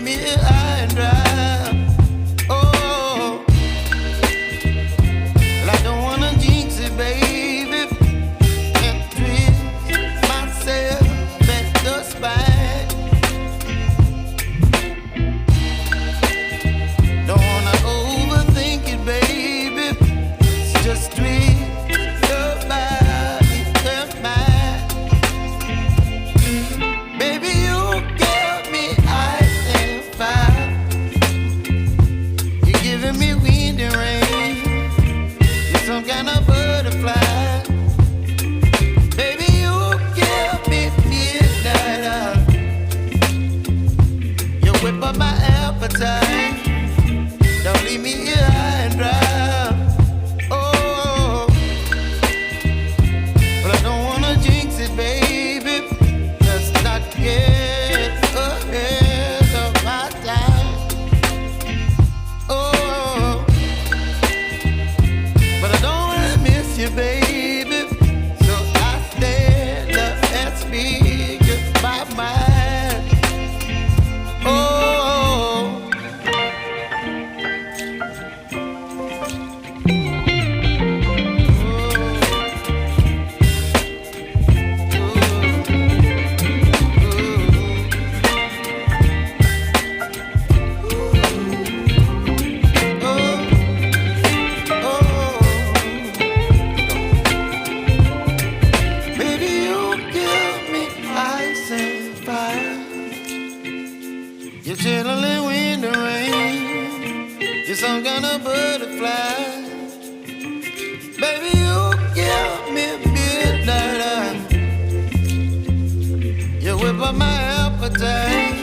leave me high and dry. Oh, well, I don't wanna jinx it, baby, and twist myself at the spine. Don't wanna overthink it, baby. It's just twist your body and mine. Baby, you give me ice and fire. You're giving me wind and rain. You're some kind of butterfly. Baby, you give me midnight oil. You whip up my appetite. Don't leave me here high and dry. Oh, but I don't wanna jinx it, baby. Let's not get ahead of my time. Oh, but I don't wanna miss you, baby. So I stand up and speak my mind. Oh. Baby, you give me ice and fire. You're chilling wind and rain. You're some kind of butterfly. Baby, you give me midnight oil. You whip up my appetite.